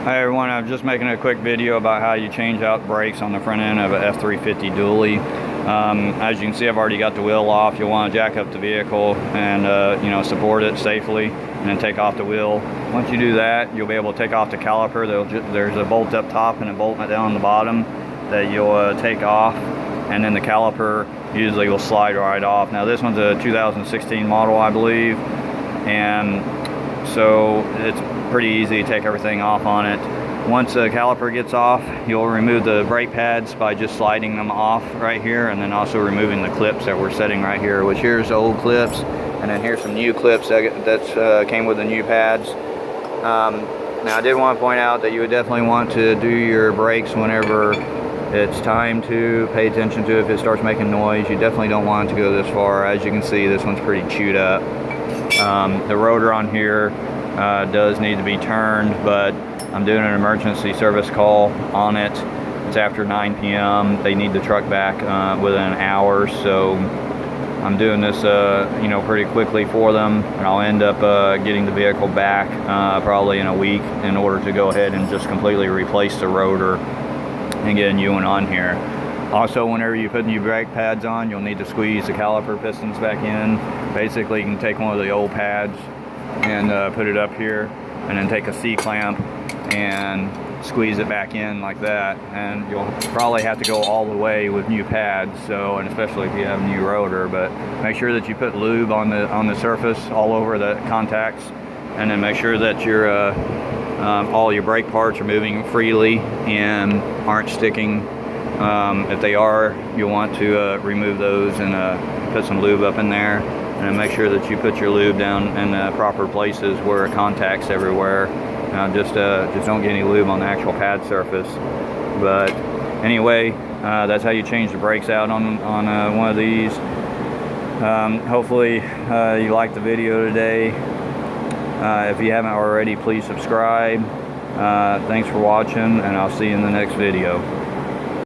Hi everyone, I'm just making a quick video about how you change out brakes on the front end of a F350 dually. As you can see, I've already got the wheel off. You'll want to jack up the vehicle and support it safely, and then take off the wheel. Once you do that, you'll be able to take off the caliper. There's a bolt up top and a bolt down on the bottom that you'll take off, and then the caliper usually will slide right off. Now this one's a 2016 model, I believe, and so it's pretty easy to take everything off on it. Once the caliper gets off, you'll remove the brake pads by just sliding them off right here, and then also removing the clips that we're setting right here, which here's the old clips, and then here's some new clips that came with the new pads. Now I did want to point out that you would definitely want to do your brakes whenever it's time to pay attention to. If it starts making noise, you definitely don't want it to go this far. As you can see, this one's pretty chewed up. The rotor on here does need to be turned, but I'm doing an emergency service call on it. It's after 9 p.m. They need the truck back within an hour, so I'm doing this pretty quickly for them, and I'll end up getting the vehicle back probably in a week in order to go ahead and just completely replace the rotor and get a new one on here. Also, whenever you put new brake pads on, you'll need to squeeze the caliper pistons back in. Basically, you can take one of the old pads and put it up here, and then take a C-clamp and squeeze it back in like that, and you'll probably have to go all the way with new pads, and especially if you have a new rotor. But make sure that you put lube on the surface all over the contacts, and then make sure that your all your brake parts are moving freely and aren't sticking. If they are, you'll want to remove those and put some lube up in there, and then make sure that you put your lube down in the proper places where it contacts everywhere. Just don't get any lube on the actual pad surface. But anyway, that's how you change the brakes out on one of these. Hopefully you liked the video today. If you haven't already, please subscribe. Thanks for watching, and I'll see you in the next video.